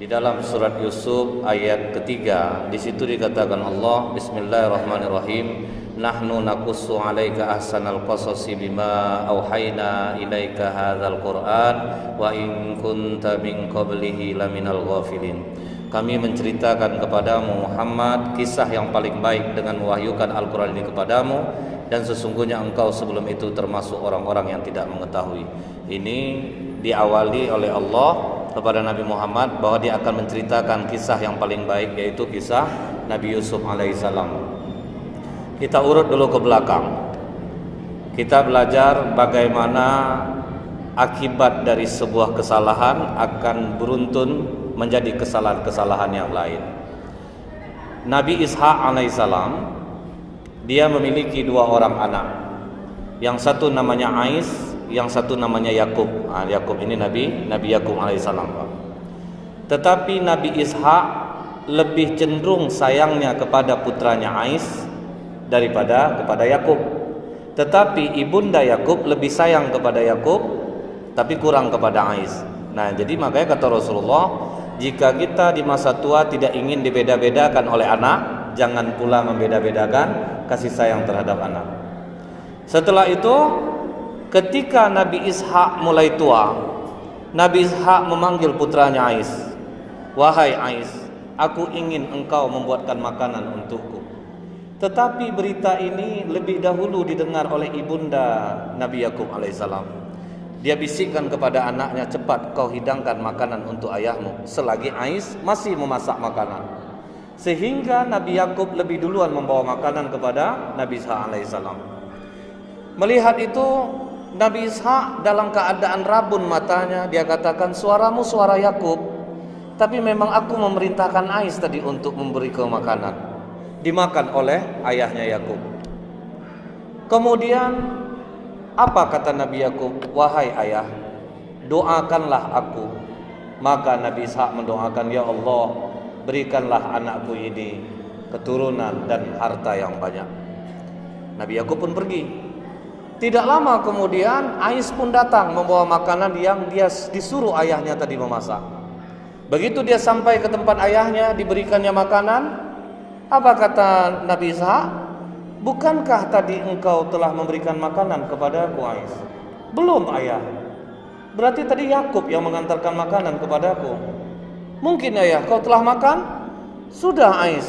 Di dalam surat Yusuf ayat ketiga, di situ dikatakan Allah, Bismillahirrahmanirrahim, Nahnu naqussu 'alaika ahsanal qasasi bima auhayna ilaika hadzal Qur'an wa in kunta min qablihi laminal ghafilin. Kami menceritakan kepadamu Muhammad kisah yang paling baik dengan mewahyukan Al-Qur'an ini kepadamu, dan sesungguhnya engkau sebelum itu termasuk orang-orang yang tidak mengetahui. Ini diawali oleh Allah kepada Nabi Muhammad bahwa dia akan menceritakan kisah yang paling baik, yaitu kisah Nabi Yusuf alaihissalam. Kita urut dulu ke belakang. Kita belajar bagaimana akibat dari sebuah kesalahan akan beruntun menjadi kesalahan-kesalahan yang lain. Nabi Ishak alaihissalam, dia memiliki dua orang anak. Yang satu namanya Ais, yang satu namanya Yakub. Yakub ini Nabi Yakub alaihissalam. Tetapi Nabi Ishak lebih cenderung sayangnya kepada putranya Ais daripada kepada Yakub. Tetapi ibunda Yakub lebih sayang kepada Yakub, tapi kurang kepada Ais. Nah, jadi makanya kata Rasulullah, jika kita di masa tua tidak ingin dibeda-bedakan oleh anak, jangan pula membeda-bedakan kasih sayang terhadap anak. Setelah itu, ketika Nabi Ishak mulai tua, Nabi Ishak memanggil putranya Ais. Wahai Ais, aku ingin engkau membuatkan makanan untukku. Tetapi berita ini lebih dahulu didengar oleh ibunda Nabi Yakub alaihissalam. Dia bisikkan kepada anaknya, cepat kau hidangkan makanan untuk ayahmu, selagi Ais masih memasak makanan. Sehingga Nabi Yakub lebih duluan membawa makanan kepada Nabi Ishak alaihissalam. Melihat itu, Nabi Ishak dalam keadaan rabun matanya, dia katakan, suaramu suara Yakub, tapi memang aku memerintahkan Ais tadi untuk memberi kau makanan. Dimakan oleh ayahnya Yakub. Kemudian apa kata Nabi Yakub? Wahai ayah, doakanlah aku. Maka Nabi Ishak mendoakan, ya Allah, berikanlah anakku ini keturunan dan harta yang banyak. Nabi Yakub pun pergi. Tidak lama kemudian Ais pun datang membawa makanan yang dia disuruh ayahnya tadi memasak. Begitu dia sampai ke tempat ayahnya, diberikannya makanan. Apa kata Nabi Ishak? Bukankah tadi engkau telah memberikan makanan kepada aku, Ais? Belum, ayah. Berarti tadi Yakub yang mengantarkan makanan kepadaku. Mungkin ayah kau telah makan? Sudah, Ais.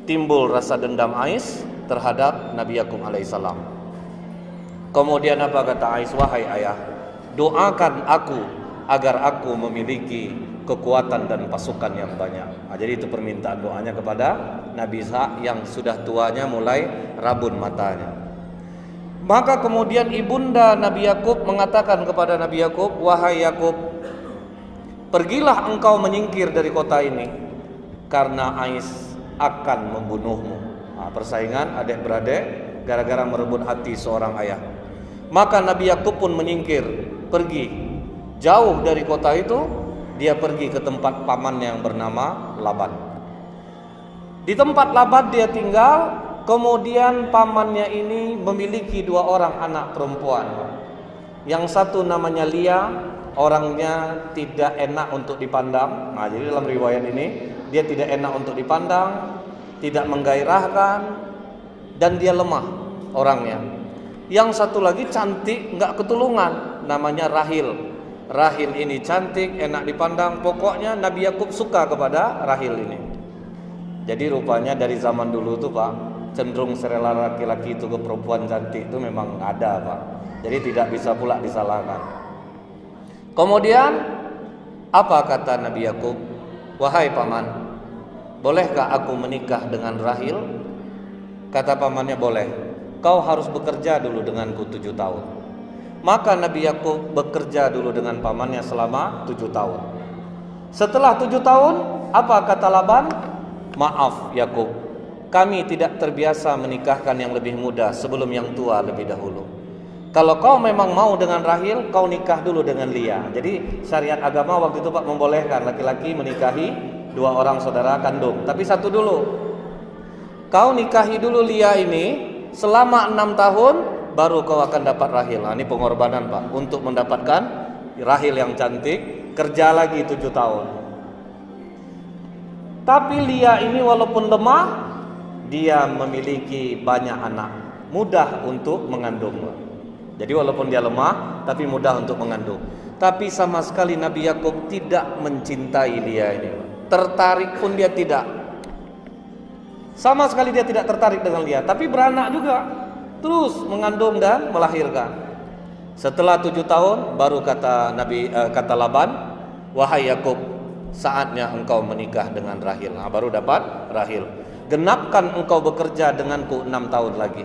Timbul rasa dendam Ais terhadap Nabi Yakub alaihissalam. Kemudian apa kata Ais? Wahai ayah, doakan aku agar aku memiliki kekuatan dan pasukan yang banyak. Jadi itu permintaan doanya kepada Nabi Ishak yang sudah tuanya mulai rabun matanya. Maka kemudian ibunda Nabi Yakub mengatakan kepada Nabi Yakub, wahai Yakub, pergilah engkau menyingkir dari kota ini, karena Ais akan membunuhmu. Persaingan adik-beradik gara-gara merebut hati seorang ayah. Maka Nabi Yakub pun menyingkir, pergi jauh dari kota itu. Dia pergi ke tempat pamannya yang bernama Laban. Di tempat Laban dia tinggal. Kemudian pamannya ini memiliki dua orang anak perempuan. Yang satu namanya Lia, orangnya tidak enak untuk dipandang. Nah, jadi dalam riwayat ini dia tidak enak untuk dipandang, tidak menggairahkan, dan dia lemah orangnya. Yang satu lagi cantik, enggak ketulungan, namanya Rahil. Rahil ini cantik, enak dipandang. Pokoknya Nabi Yakub suka kepada Rahil ini. Jadi rupanya dari zaman dulu tuh Pak, cenderung serela laki-laki itu ke perempuan cantik itu memang ada Pak. Jadi tidak bisa pula disalahkan. Kemudian apa kata Nabi Yakub? Wahai paman, bolehkah aku menikah dengan Rahil? Kata pamannya, boleh. Kau harus bekerja dulu denganku 7 tahun. Maka Nabi Yakub bekerja dulu dengan pamannya selama 7 tahun. Setelah 7 tahun, apa kata Laban? Maaf Yakub, kami tidak terbiasa menikahkan yang lebih muda sebelum yang tua lebih dahulu. Kalau kau memang mau dengan Rahil, kau nikah dulu dengan Lia. Jadi syariat agama waktu itu Pak membolehkan laki-laki menikahi dua orang saudara kandung. Tapi satu dulu, kau nikahi dulu Lia ini selama 6 tahun, baru kau akan dapat Rahil. Nah, ini pengorbanan Pak untuk mendapatkan Rahil yang cantik. Kerja lagi 7 tahun. Tapi Lia ini walaupun lemah, dia memiliki banyak anak, mudah untuk mengandung. Jadi walaupun dia lemah, tapi mudah untuk mengandung. Tapi sama sekali Nabi Yakub tidak mencintai Lia ini. Tertarik pun dia tidak. Sama sekali dia tidak tertarik dengan Lia. Tapi beranak juga, terus mengandung dan melahirkan. Setelah 7 tahun, baru kata Laban, wahai Yakub, saatnya engkau menikah dengan Rahil. Nah, baru dapat Rahil. Genapkan engkau bekerja denganku 6 tahun lagi.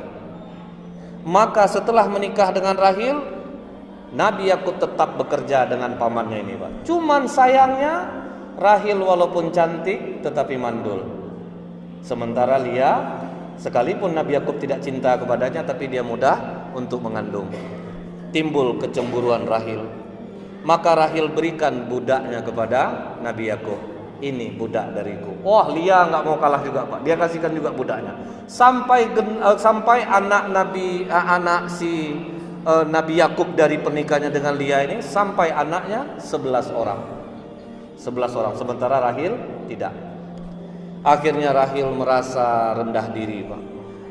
Maka setelah menikah dengan Rahil, Nabi Yakub tetap bekerja dengan pamannya ini, Pak. Cuman sayangnya Rahil walaupun cantik tetapi mandul. Sementara Lia, sekalipun Nabi Yakub tidak cinta kepadanya, tapi dia mudah untuk mengandung. Timbul kecemburuan Rahil. Maka Rahil berikan budaknya kepada Nabi Yakub. Ini budak dariku. Wah, Lia nggak mau kalah juga, Pak. Dia kasihkan juga budaknya. Sampai anak Nabi Yakub dari pernikahannya dengan Lia ini, sampai anaknya 11 orang. 11 orang. Sementara Rahil tidak. Akhirnya Rahil merasa rendah diri, Pak.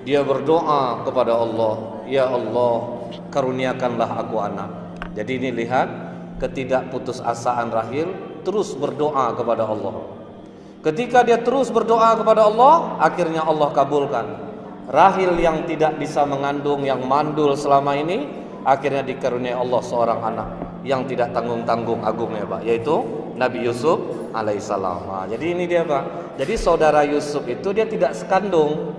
Dia berdoa kepada Allah, ya Allah, karuniakanlah aku anak. Jadi ini lihat ketidakputusasaan Rahil, terus berdoa kepada Allah. Ketika dia terus berdoa kepada Allah, akhirnya Allah kabulkan. Rahil yang tidak bisa mengandung, yang mandul selama ini, akhirnya dikaruniai Allah seorang anak yang tidak tanggung-tanggung agungnya, Pak, yaitu Nabi Yusuf alaihissalam. Nah, jadi ini dia, Pak. Jadi saudara Yusuf itu dia tidak sekandung.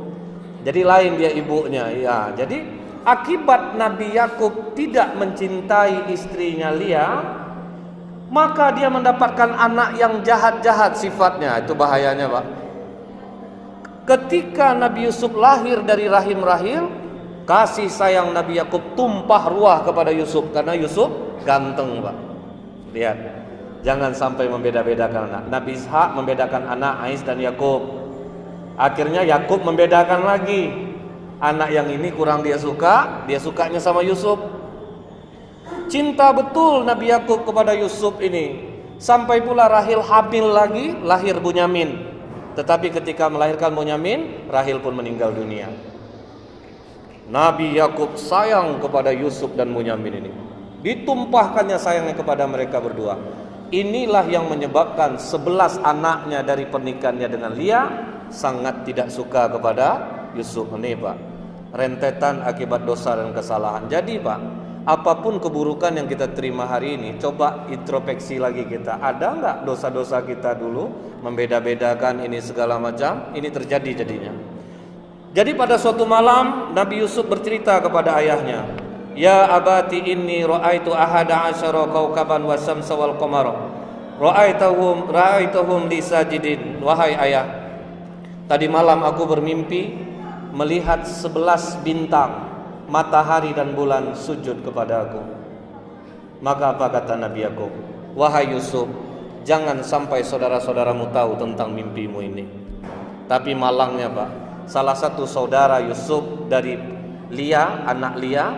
Jadi lain dia ibunya, ya. Jadi akibat Nabi Yakub tidak mencintai istrinya Lia, maka dia mendapatkan anak yang jahat-jahat sifatnya. Itu bahayanya, Pak. Ketika Nabi Yusuf lahir dari rahim Rahil, kasih sayang Nabi Yakub tumpah ruah kepada Yusuf karena Yusuf ganteng, Pak. Lihat, jangan sampai membeda-bedakan anak. Nabi Ishak membedakan anak Ais dan Yakub. Akhirnya Yakub membedakan lagi. Anak yang ini kurang dia sukanya sama Yusuf. Cinta betul Nabi Yakub kepada Yusuf ini. Sampai pula Rahil hamil lagi, lahir Bunyamin. Tetapi ketika melahirkan Bunyamin, Rahil pun meninggal dunia. Nabi Yakub sayang kepada Yusuf dan Bunyamin ini. Ditumpahkannya sayangnya kepada mereka berdua. Inilah yang menyebabkan 11 anaknya dari pernikahannya dengan Lia sangat tidak suka kepada Yusuf ini, Pak. Rentetan akibat dosa dan kesalahan. Jadi, Pak, apapun keburukan yang kita terima hari ini, coba introspeksi lagi kita. Ada nggak dosa-dosa kita dulu membeda-bedakan ini segala macam? Ini terjadi jadinya. Jadi pada suatu malam Nabi Yusuf bercerita kepada ayahnya, "Ya abati inni ra'aitu ahada asyara kaukaban wa syamsa wal qamara. Ra'aituhum li sajidin." Wahai ayah, tadi malam aku bermimpi melihat 11 bintang, matahari dan bulan sujud kepada aku. Maka apa kata Nabi Yakub? Wahai Yusuf, jangan sampai saudara-saudaramu tahu tentang mimpimu ini. Tapi malangnya, Pak, salah satu saudara Yusuf dari Lia, anak Lia,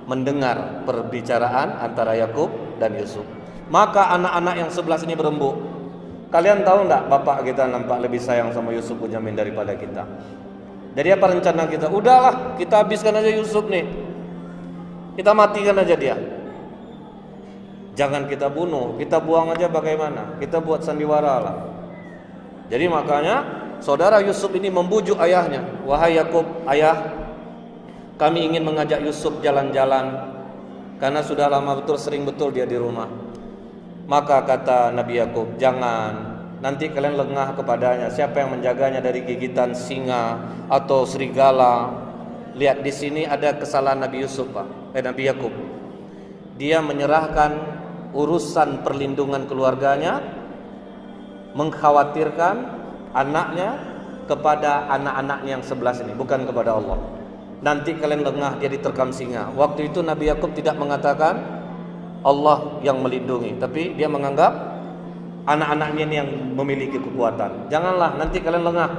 mendengar perbicaraan antara Yakub dan Yusuf. Maka anak-anak yang 11 ini berembuk. Kalian tahu enggak, bapak kita nampak lebih sayang sama Yusuf Bunyamin daripada kita. Jadi apa rencana kita? Udahlah, kita habiskan aja Yusuf nih. Kita matikan aja dia. Jangan kita bunuh, kita buang aja bagaimana? Kita buat sandiwara lah. Jadi makanya saudara Yusuf ini membujuk ayahnya. Wahai Yakub, ayah, kami ingin mengajak Yusuf jalan-jalan karena sudah lama betul, sering betul dia di rumah. Maka kata Nabi Yakub, jangan, nanti kalian lengah kepadanya. Siapa yang menjaganya dari gigitan singa atau serigala? Lihat di sini ada kesalahan Nabi Yusuf, Pak. Nabi Yakub. Dia menyerahkan urusan perlindungan keluarganya, mengkhawatirkan anaknya kepada anak-anaknya yang 11 ini, bukan kepada Allah. Nanti kalian lengah, dia diterkam singa. Waktu itu Nabi Yakub tidak mengatakan Allah yang melindungi, tapi dia menganggap anak-anaknya ini yang memiliki kekuatan. Janganlah, nanti kalian lengah.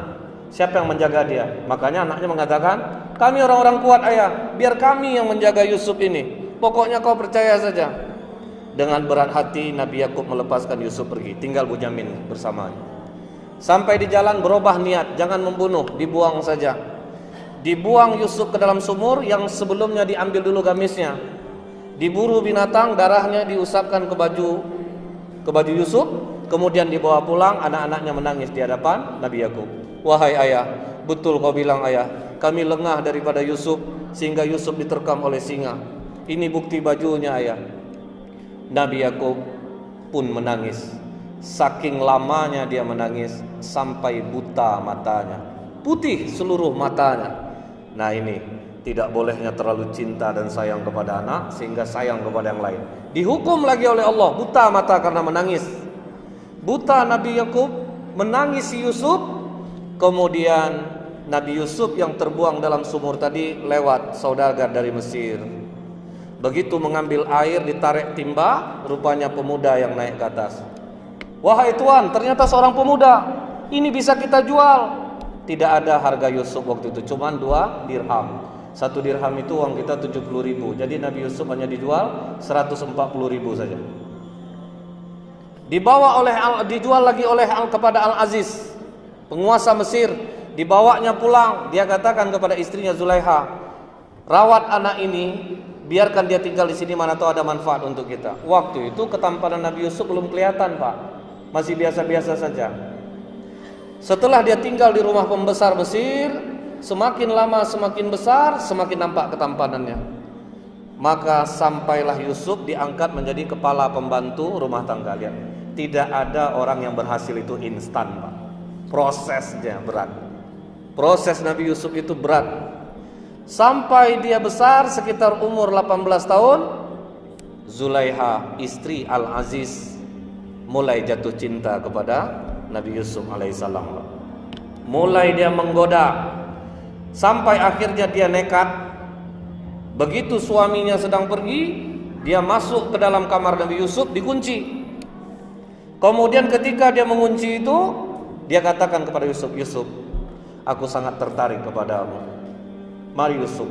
Siapa yang menjaga dia? Makanya anaknya mengatakan, kami orang-orang kuat ayah, biar kami yang menjaga Yusuf ini. Pokoknya kau percaya saja. Dengan berat hati Nabi Yakub melepaskan Yusuf pergi, tinggal Bunyamin bersamanya. Sampai di jalan berubah niat, jangan membunuh, dibuang saja. Dibuang Yusuf ke dalam sumur yang sebelumnya diambil dulu gamisnya. Diburu binatang, darahnya diusapkan ke baju Yusuf, kemudian dibawa pulang. Anak-anaknya menangis di hadapan Nabi Yakub. Wahai ayah, betul kau bilang ayah, kami lengah daripada Yusuf sehingga Yusuf diterkam oleh singa. Ini bukti bajunya ayah. Nabi Yakub pun menangis. Saking lamanya dia menangis sampai buta matanya, putih seluruh matanya. Nah ini tidak bolehnya terlalu cinta dan sayang kepada anak sehingga sayang kepada yang lain. Dihukum lagi oleh Allah buta mata karena menangis. Buta Nabi Yakub menangis Yusuf. Kemudian Nabi Yusuf yang terbuang dalam sumur tadi lewat saudagar dari Mesir. Begitu mengambil air ditarik timba, rupanya pemuda yang naik ke atas. Wahai tuan, ternyata seorang pemuda. Ini bisa kita jual. Tidak ada harga Yusuf waktu itu, cuma 2 dirham. 1 dirham itu uang kita 70.000. Jadi Nabi Yusuf hanya dijual 140.000 saja. Dijual lagi kepada Al-Aziz, penguasa Mesir. Dibawanya pulang. Dia katakan kepada istrinya Zulaiha, rawat anak ini, biarkan dia tinggal di sini, mana tahu ada manfaat untuk kita. Waktu itu ketampanan Nabi Yusuf belum kelihatan, Pak. Masih biasa-biasa saja. Setelah dia tinggal di rumah pembesar Mesir, semakin lama semakin besar, semakin nampak ketampanannya. Maka sampailah Yusuf diangkat menjadi kepala pembantu rumah tangga. Lihat, tidak ada orang yang berhasil itu instan, Pak. Prosesnya berat. Proses Nabi Yusuf itu berat. Sampai dia besar sekitar umur 18 tahun, Zulaiha istri Al-Aziz mulai jatuh cinta kepada Nabi Yusuf alaihissalam. Mulai dia menggoda, sampai akhirnya dia nekat. Begitu suaminya sedang pergi, dia masuk ke dalam kamar Nabi Yusuf, dikunci. Kemudian ketika dia mengunci itu, dia katakan kepada Yusuf, Yusuf, aku sangat tertarik kepadamu. Mari Yusuf,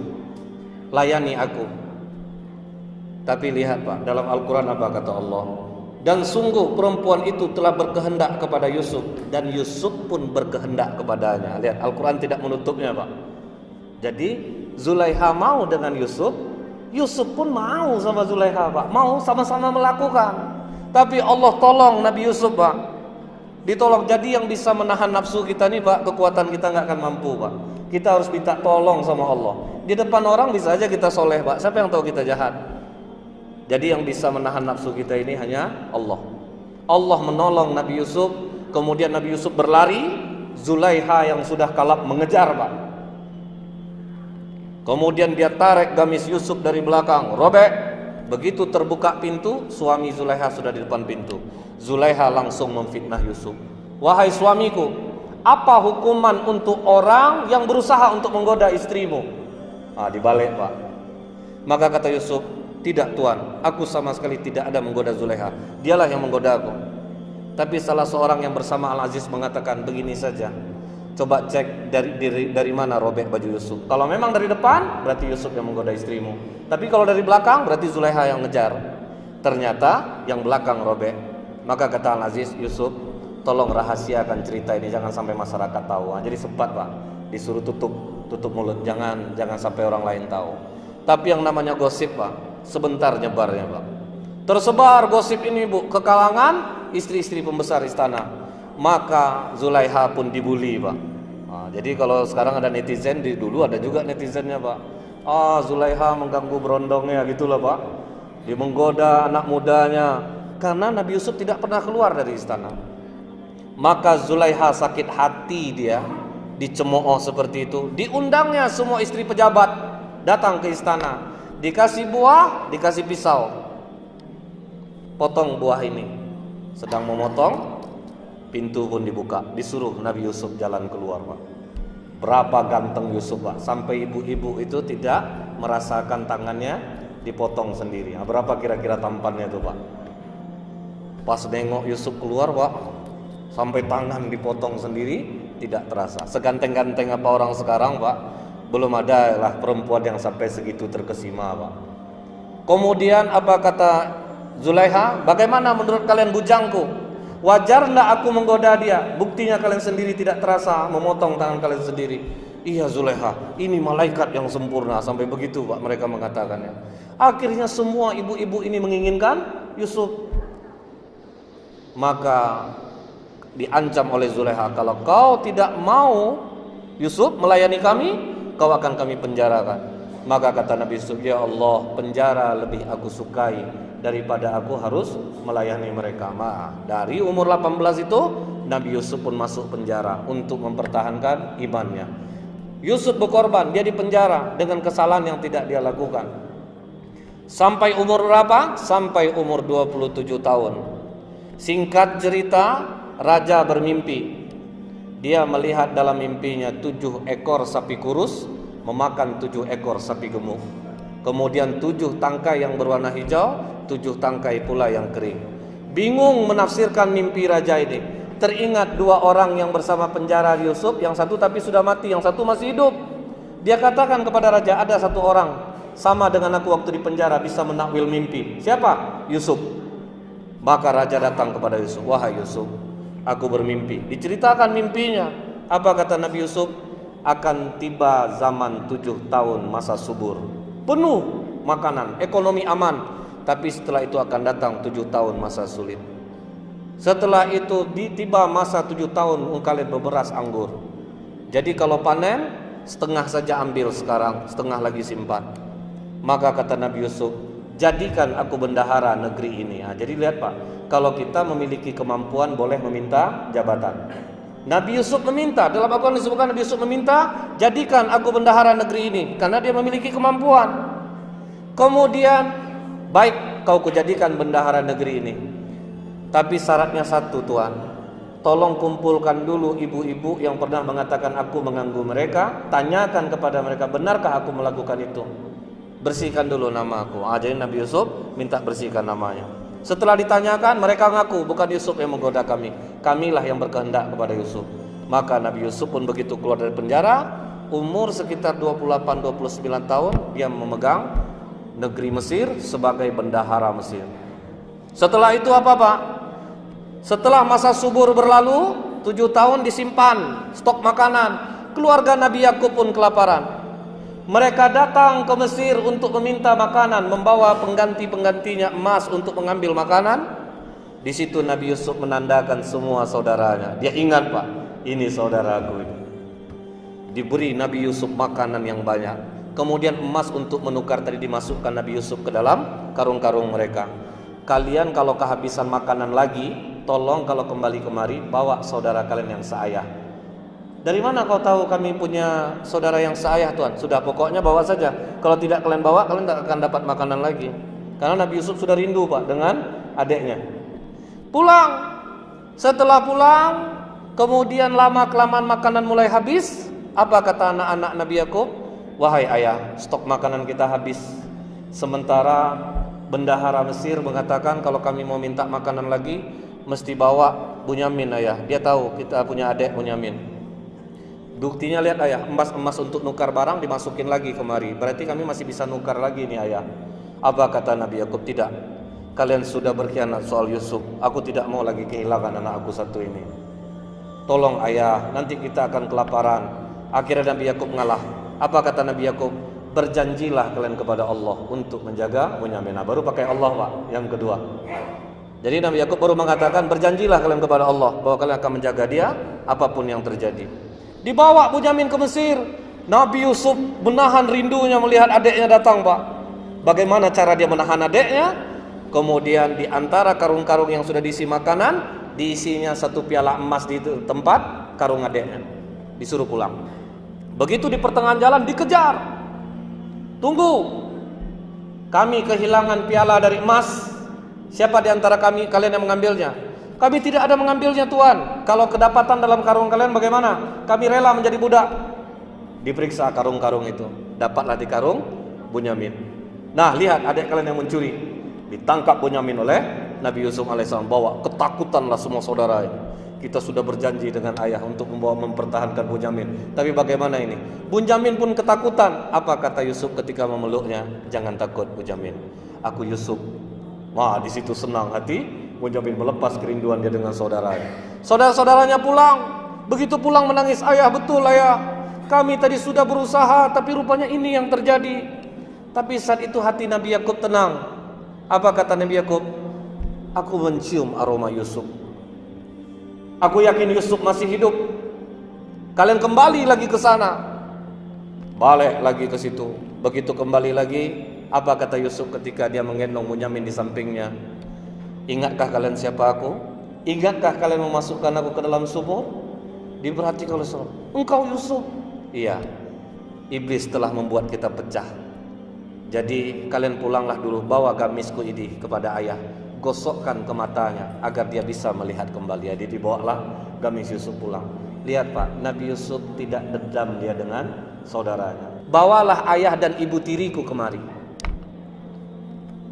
layani aku. Tapi lihat Pak, dalam Al-Quran apa kata Allah? Dan sungguh perempuan itu telah berkehendak kepada Yusuf, dan Yusuf pun berkehendak kepadanya. Lihat, Al-Quran tidak menutupnya Pak. Jadi Zulaiha mau dengan Yusuf, Yusuf pun mau sama Zulaiha Pak. Mau sama-sama melakukan. Tapi Allah tolong Nabi Yusuf Pak. Ditolong. Jadi yang bisa menahan nafsu kita nih Pak, kekuatan kita gak akan mampu Pak. Kita harus minta tolong sama Allah. Di depan orang bisa aja kita soleh Pak. Siapa yang tahu kita jahat? Jadi yang bisa menahan nafsu kita ini hanya Allah. Allah menolong Nabi Yusuf. Kemudian Nabi Yusuf berlari, Zulaiha yang sudah kalap mengejar Pak. Kemudian dia tarik gamis Yusuf dari belakang, robek. Begitu terbuka pintu, suami Zulaiha sudah di depan pintu. Zulaiha langsung memfitnah Yusuf. Wahai suamiku, apa hukuman untuk orang yang berusaha untuk menggoda istrimu? Dibalik Pak. Maka kata Yusuf, tidak tuan, aku sama sekali tidak ada menggoda Zulaiha. Dialah yang menggoda aku. Tapi salah seorang yang bersama Al-Aziz mengatakan, begini saja, coba cek dari mana robek baju Yusuf. Kalau memang dari depan, berarti Yusuf yang menggoda istrimu. Tapi kalau dari belakang, berarti Zulaiha yang ngejar. Ternyata yang belakang robek. Maka kata Al-Aziz, Yusuf, tolong rahasiakan cerita ini, jangan sampai masyarakat tahu. Jadi sempat Pak, disuruh tutup mulut, jangan sampai orang lain tahu. Tapi yang namanya gosip Pak, sebentar nyebarnya Pak. Tersebar gosip ini Bu ke kalangan istri-istri pembesar istana. Maka Zulaiha pun dibully Pak. Jadi kalau sekarang ada netizen, dulu ada juga netizennya Pak. Zulaiha mengganggu berondongnya gitulah Pak. Dia menggoda anak mudanya. Karena Nabi Yusuf tidak pernah keluar dari istana. Maka Zulaiha sakit hati, dia dicemooh seperti itu. Diundangnya semua istri pejabat datang ke istana. Dikasih buah, dikasih pisau. Potong buah ini. Sedang memotong, pintu pun dibuka. Disuruh Nabi Yusuf jalan keluar Pak. Berapa ganteng Yusuf Pak, sampai ibu-ibu itu tidak merasakan tangannya dipotong sendiri. Berapa kira-kira tampannya itu Pak? Pas nengok Yusuf keluar Pak, sampai tangan dipotong sendiri, tidak terasa. Seganteng-ganteng apa orang sekarang Pak, belum ada lah perempuan yang sampai segitu terkesima Pak. Kemudian apa kata Zulaiha? Bagaimana menurut kalian bujangku? Wajar enggak aku menggoda dia? Buktinya kalian sendiri tidak terasa memotong tangan kalian sendiri. Iya Zulekha, ini malaikat yang sempurna. Sampai begitu Pak mereka mengatakannya. Akhirnya semua ibu-ibu ini menginginkan Yusuf. Maka diancam oleh Zulekha, kalau kau tidak mau Yusuf melayani kami, kau akan kami penjarakan. Maka kata Nabi Yusuf, ya Allah, penjara lebih aku sukai daripada aku harus melayani mereka. Dari umur 18 itu Nabi Yusuf pun masuk penjara untuk mempertahankan imannya. Yusuf berkorban, dia dipenjara dengan kesalahan yang tidak dia lakukan. Sampai umur berapa? Sampai umur 27 tahun. Singkat cerita, raja bermimpi. Dia melihat dalam mimpinya 7 ekor sapi kurus memakan 7 ekor sapi gemuk. Kemudian 7 tangkai yang berwarna hijau, 7 tangkai pula yang kering. Bingung menafsirkan mimpi raja ini. Teringat 2 orang yang bersama penjara Yusuf, yang satu tapi sudah mati, yang satu masih hidup. Dia katakan kepada raja, ada 1 orang sama dengan aku waktu di penjara, bisa menakwil mimpi. Siapa? Yusuf. Maka raja datang kepada Yusuf, wahai Yusuf, aku bermimpi. Diceritakan mimpinya. Apa kata Nabi Yusuf? Akan tiba zaman 7 tahun masa subur, penuh makanan, ekonomi aman. Tapi setelah itu akan datang 7 tahun masa sulit. Setelah itu tiba masa 7 tahun kalian berberas anggur. Jadi kalau panen, setengah saja ambil sekarang, setengah lagi simpan. Maka kata Nabi Yusuf, jadikan aku bendahara negeri ini. Jadi lihat Pak, kalau kita memiliki kemampuan boleh meminta jabatan. Nabi Yusuf meminta, dalam Al-Quran disebutkan Nabi Yusuf meminta, jadikan aku bendahara negeri ini, karena dia memiliki kemampuan. Kemudian, baik kau kujadikan bendahara negeri ini, tapi syaratnya satu Tuhan, tolong kumpulkan dulu ibu-ibu yang pernah mengatakan aku mengganggu mereka, tanyakan kepada mereka, benarkah aku melakukan itu? Bersihkan dulu nama aku. Jadi Nabi Yusuf minta bersihkan namanya. Setelah ditanyakan, mereka ngaku bukan Yusuf yang menggoda kami, kamilah yang berkehendak kepada Yusuf. Maka Nabi Yusuf pun begitu keluar dari penjara, umur sekitar 28-29 tahun, dia memegang negeri Mesir sebagai bendahara Mesir. Setelah itu apa Pak? Setelah masa subur berlalu, 7 tahun disimpan stok makanan. Keluarga Nabi Yakub pun kelaparan. Mereka datang ke Mesir untuk meminta makanan, membawa pengganti-penggantinya emas untuk mengambil makanan. Di situ Nabi Yusuf menandakan semua saudaranya. Dia ingat Pak, ini saudaraku ini. Diberi Nabi Yusuf makanan yang banyak. Kemudian emas untuk menukar tadi dimasukkan Nabi Yusuf ke dalam karung-karung mereka. Kalian kalau kehabisan makanan lagi, tolong kalau kembali kemari bawa saudara kalian yang seayah. Dari mana kau tahu kami punya saudara yang seayah Tuhan? Sudah pokoknya bawa saja. Kalau tidak kalian bawa, kalian tak akan dapat makanan lagi. Karena Nabi Yusuf sudah rindu Pak dengan adiknya. Pulang. Setelah pulang, kemudian lama-kelamaan makanan mulai habis. Apa kata anak-anak Nabi Yakub? Wahai ayah, stok makanan kita habis. Sementara bendahara Mesir mengatakan kalau kami mau minta makanan lagi, mesti bawa Bunyamin ayah. Dia tahu kita punya adik Bunyamin. Buktinya lihat ayah, emas-emas untuk nukar barang dimasukin lagi kemari. Berarti kami masih bisa nukar lagi nih ayah. Apa kata Nabi Yakub? Tidak. Kalian sudah berkhianat soal Yusuf. Aku tidak mau lagi kehilangan anak aku satu ini. Tolong ayah, nanti kita akan kelaparan. Akhirnya Nabi Yakub ngalah. Apa kata Nabi Yakub? Berjanjilah kalian kepada Allah untuk menjaga Bunyamin. Baru pakai Allah Pak, yang kedua. Jadi Nabi Yakub baru mengatakan berjanjilah kalian kepada Allah bahwa kalian akan menjaga dia apapun yang terjadi. Dibawa Bunyamin ke Mesir. Nabi Yusuf menahan rindunya melihat adiknya datang Pak. Bagaimana cara dia menahan adiknya? Kemudian di antara karung-karung yang sudah diisi makanan, diisinya 1 piala emas di tempat karung adiknya. Disuruh pulang. Begitu di pertengahan jalan dikejar. Tunggu. Kami kehilangan piala dari emas. Siapa di antara kalian yang mengambilnya? Kami tidak ada mengambilnya Tuhan. Kalau kedapatan dalam karung kalian bagaimana? Kami rela menjadi budak. Diperiksa karung-karung itu. Dapatlah di karung Bunyamin. Nah lihat adik kalian yang mencuri. Ditangkap Bunyamin oleh Nabi Yusuf AS. Bawa, ketakutanlah semua saudara ini. Kita sudah berjanji dengan ayah untuk mempertahankan Bunyamin. Tapi bagaimana ini? Bunyamin pun ketakutan. Apa kata Yusuf ketika memeluknya? Jangan takut Bunyamin. Aku Yusuf. Wah, di situ senang hati Bunyamin melepas kerinduan dia dengan saudaranya. Saudara-saudaranya pulang. Begitu pulang menangis, ayah, betul ayah, kami tadi sudah berusaha, tapi rupanya ini yang terjadi. Tapi saat itu hati Nabi Yakub tenang. Apa kata Nabi Yakub? Aku mencium aroma Yusuf. Aku yakin Yusuf masih hidup. Kalian kembali lagi ke sana. Balik lagi ke situ. Begitu kembali lagi, apa kata Yusuf ketika dia menggendong Bunyamin di sampingnya? Ingatkah kalian siapa aku? Ingatkah kalian memasukkan aku ke dalam sumur? Diperhatikan oleh Rasul. Engkau Yusuf. Iya. Iblis telah membuat kita pecah. Jadi kalian pulanglah dulu, bawa gamisku ini kepada ayah, gosokkan ke matanya agar dia bisa melihat kembali. Jadi dibawalah gamis Yusuf pulang. Lihat Pak, Nabi Yusuf tidak dendam dia dengan saudaranya. Bawalah ayah dan ibu tiriku kemari.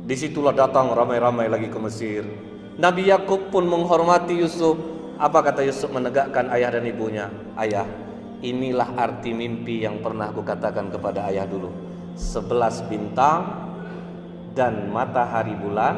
Disitulah datang ramai-ramai lagi ke Mesir. Nabi Yakub pun menghormati Yusuf. Apa kata Yusuf menegakkan ayah dan ibunya? Ayah, inilah arti mimpi yang pernah aku katakan kepada ayah dulu. 11 bintang dan matahari bulan,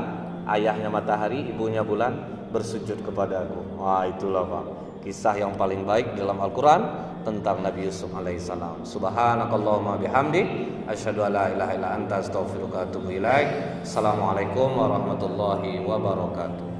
ayahnya matahari, ibunya bulan, bersujud kepadaku. Wah, itulah Pak, kisah yang paling baik dalam Al-Quran tentang Nabi Yusuf alaihissalam. Subhanakallahumma bihamdik, asyhadu an la ilaha illa anta, astaghfiruka wa atubu ilaik. Assalamualaikum warahmatullahi wabarakatuh.